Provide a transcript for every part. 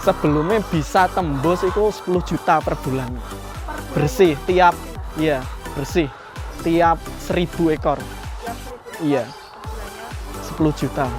Sebelumnya bisa tembus itu 10 juta per bulan. Bersih tiap, iya bersih tiap 1000 ekor. Iya, 10 juta.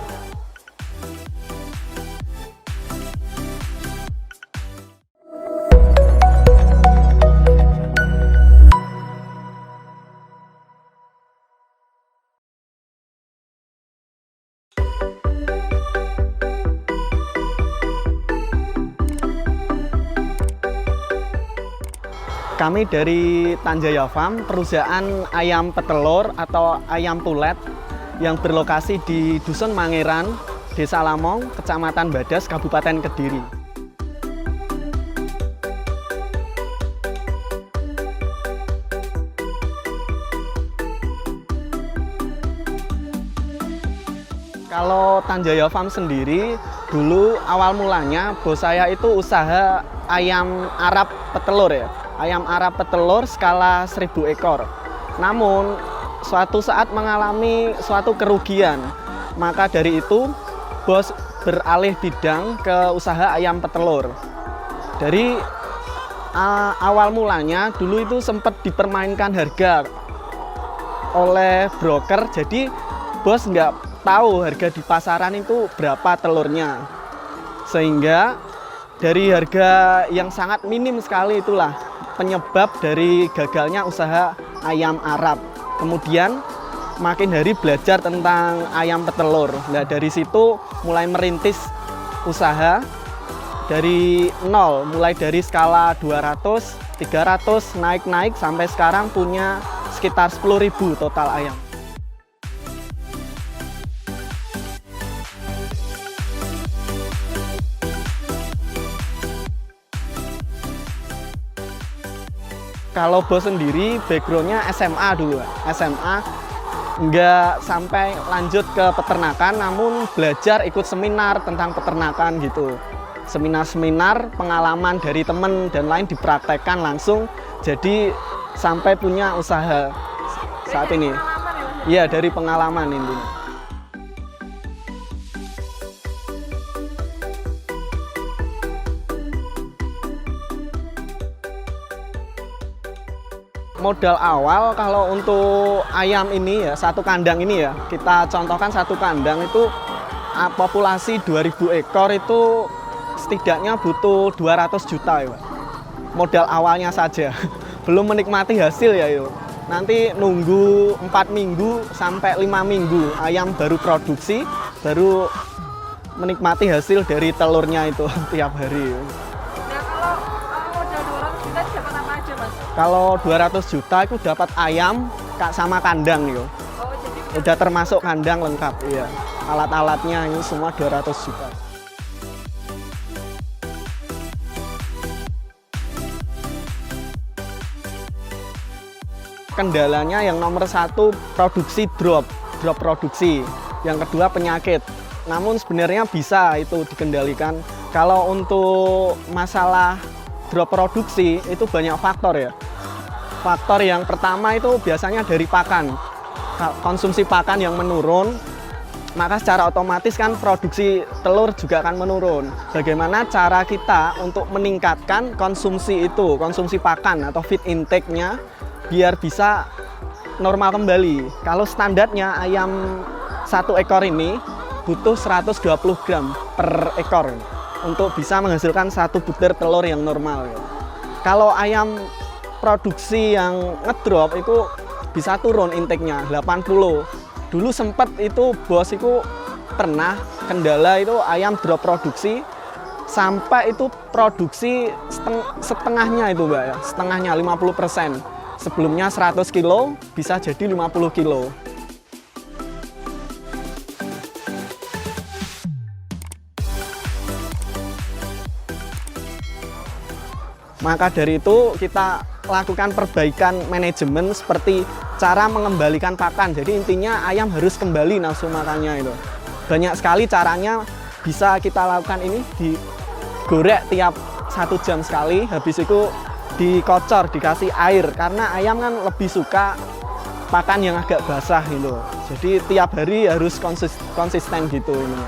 Kami dari Tanjaya Farm, perusahaan ayam petelur atau ayam pulet yang berlokasi di Dusun Mangeran, Desa Lamong, Kecamatan Badas, Kabupaten Kediri. Kalau Tanjaya Farm sendiri, dulu awal mulanya bos saya itu usaha ayam Arab petelur ya. Ayam Arab petelur skala 1000 ekor. Namun suatu saat mengalami suatu kerugian. Maka dari itu bos beralih bidang ke usaha ayam petelur. Dari awal mulanya dulu itu sempat dipermainkan harga oleh broker. Jadi bos nggak tahu harga di pasaran itu berapa telurnya. Sehingga dari harga yang sangat minim sekali itulah penyebab dari gagalnya usaha ayam Arab. Kemudian makin hari belajar tentang ayam petelur. Nah, dari situ mulai merintis usaha dari nol, mulai dari skala 200, 300, naik-naik sampai sekarang punya sekitar 10.000 total ayam. Kalau bos sendiri backgroundnya SMA dulu, SMA nggak sampai lanjut ke peternakan, namun belajar ikut seminar tentang peternakan gitu. Seminar-seminar, pengalaman dari teman dan lain dipraktekkan langsung, jadi sampai punya usaha saat ini. Iya, dari pengalaman intinya. Modal awal kalau untuk ayam ini ya, satu kandang ini ya, kita contohkan satu kandang itu populasi 2000 ekor itu setidaknya butuh 200 juta ya, Pak. Modal awalnya saja. Belum menikmati hasil ya itu. Nanti nunggu 4 minggu sampai 5 minggu ayam baru produksi, baru menikmati hasil dari telurnya itu tiap hari. Kalau 200 juta itu dapat ayam sama kandang yo. Oh, jadi udah termasuk kandang lengkap, iya. Alat-alatnya ini semua 200 juta. Kendalanya yang nomor satu produksi drop produksi. Yang kedua penyakit. Namun sebenarnya bisa itu dikendalikan. Kalau untuk masalah drop produksi itu banyak faktor ya. Faktor yang pertama itu biasanya dari pakan. Konsumsi pakan yang menurun, maka secara otomatis kan produksi telur juga akan menurun. Bagaimana cara kita untuk meningkatkan konsumsi itu, konsumsi pakan atau feed intake-nya biar bisa normal kembali. Kalau standarnya ayam 1 ekor ini butuh 120 gram per ekor untuk bisa menghasilkan 1 butir telur yang normal. Kalau ayam produksi yang ngedrop itu bisa turun intake-nya 80. Dulu sempat itu bos itu pernah kendala itu ayam drop produksi sampai itu produksi setengahnya itu Mbak ya, setengahnya 50%. Sebelumnya 100 kilo bisa jadi 50 kilo. Maka dari itu kita lakukan perbaikan manajemen seperti cara mengembalikan pakan. Jadi intinya ayam harus kembali nafsu makannya itu. Banyak sekali caranya bisa kita lakukan ini, digorek tiap 1 jam sekali, habis itu dikocor, dikasih air. Karena ayam kan lebih suka pakan yang agak basah gitu. Jadi tiap hari harus konsisten gitu ini.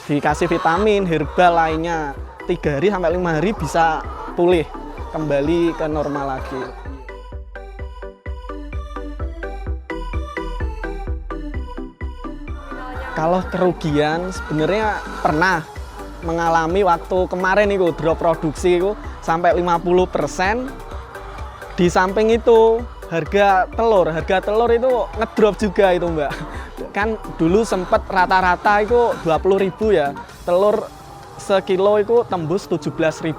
Dikasih vitamin, herbal lainnya. 3 hari sampai 5 hari bisa pulih kembali ke normal lagi. Kalau kerugian sebenarnya pernah mengalami waktu kemarin itu drop produksi itu sampai 50%. Di samping itu harga telur itu ngedrop juga itu Mbak. Kan dulu sempat rata-rata itu 20.000 ya. Telur sekilo itu tembus 17.000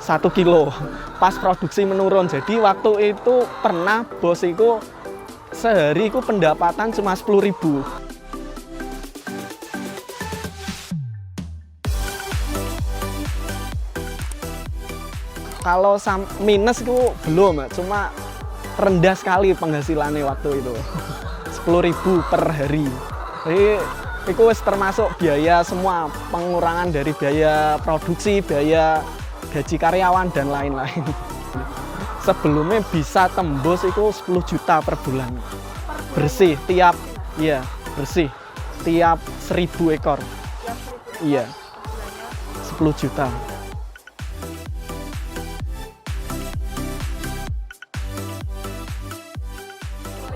1 kilo. Pas produksi menurun. Jadi waktu itu pernah bos itu sehari itu pendapatan cuma 10.000. Kalau minus itu belum, cuma rendah sekali penghasilannya waktu itu. 10.000 per hari. Jadi itu termasuk biaya semua, pengurangan dari biaya produksi, biaya gaji karyawan dan lain-lain. Sebelumnya bisa tembus itu 10 juta per bulan. Bersih tiap bersih tiap 1.000 ekor. Iya. 10 juta.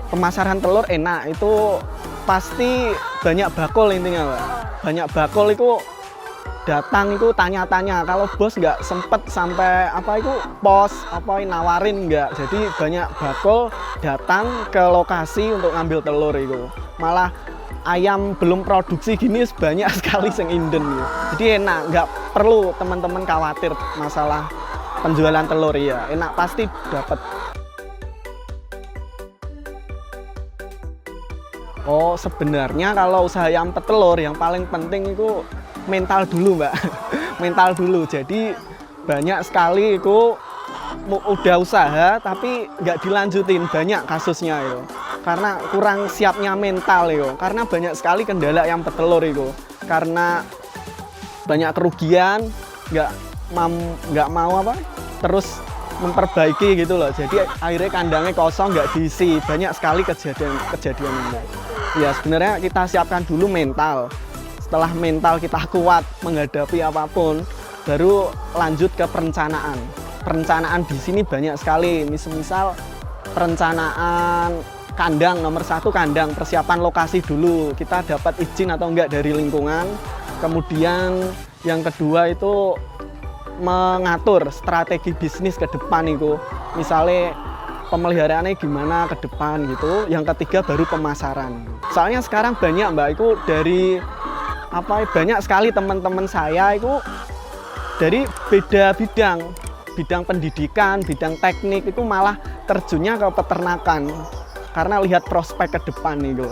Pemasaran telur enak, itu pasti banyak bakul intinya Mbak. Banyak bakul itu datang itu tanya-tanya, kalau bos nggak sempet sampai pos nawarin nggak. Jadi banyak bakul datang ke lokasi untuk ngambil telur itu. Malah ayam belum produksi gini banyak sekali yang inden gitu. Jadi enak, nggak perlu teman-teman khawatir masalah penjualan telur ya. Enak pasti dapat. Oh, sebenarnya kalau usaha ayam petelur yang paling penting itu mental dulu Mbak. Mental dulu. Jadi banyak sekali itu udah usaha tapi nggak dilanjutin, banyak kasusnya itu. Karena kurang siapnya mental itu. Karena banyak sekali kendala ayam petelur itu. Karena banyak kerugian, nggak mau terus memperbaiki gitu loh. Jadi akhirnya kandangnya kosong, nggak diisi. Banyak sekali kejadian ini. Ya sebenarnya kita siapkan dulu mental. Setelah mental kita kuat menghadapi apapun, baru lanjut ke perencanaan. Perencanaan di sini banyak sekali. Misal perencanaan kandang, nomor 1 kandang, persiapan lokasi dulu. Kita dapat izin atau enggak dari lingkungan. Kemudian yang kedua itu mengatur strategi bisnis ke depan itu. Misalnya pemeliharaannya gimana ke depan gitu. Yang ketiga baru pemasaran. Soalnya sekarang banyak Mbak itu dari banyak sekali teman-teman saya itu dari beda bidang pendidikan, bidang teknik itu malah terjunnya ke peternakan karena lihat prospek ke depan itu.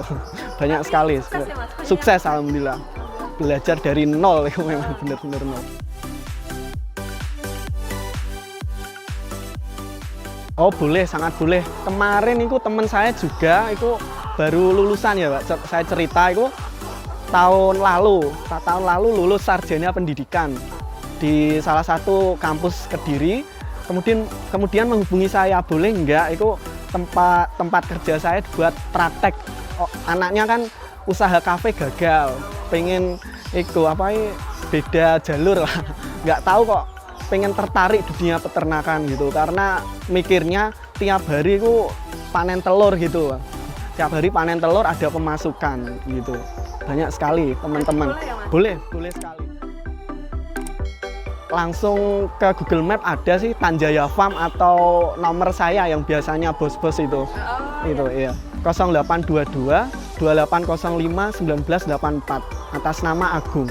Banyak sekali. Sukses alhamdulillah. Belajar dari nol itu memang benar-benar nol. Oh boleh, sangat boleh. Kemarin itu teman saya juga itu baru lulusan ya Pak. Saya cerita itu tahun lalu lulus sarjana pendidikan di salah satu kampus Kediri. Kemudian menghubungi saya, boleh enggak itu tempat kerja saya buat praktek. Anaknya kan usaha kafe gagal, pengen beda jalur lah. Nggak tahu kok pengen tertarik di dunia peternakan gitu, karena mikirnya tiap hari itu panen telur gitu. Tiap hari panen telur ada pemasukan gitu. Banyak sekali teman-teman. Boleh sekali. Langsung ke Google Map ada sih Tanjaya Farm atau nomor saya yang biasanya bos-bos itu. Itu iya. 0822 2805 1984 atas nama Agung.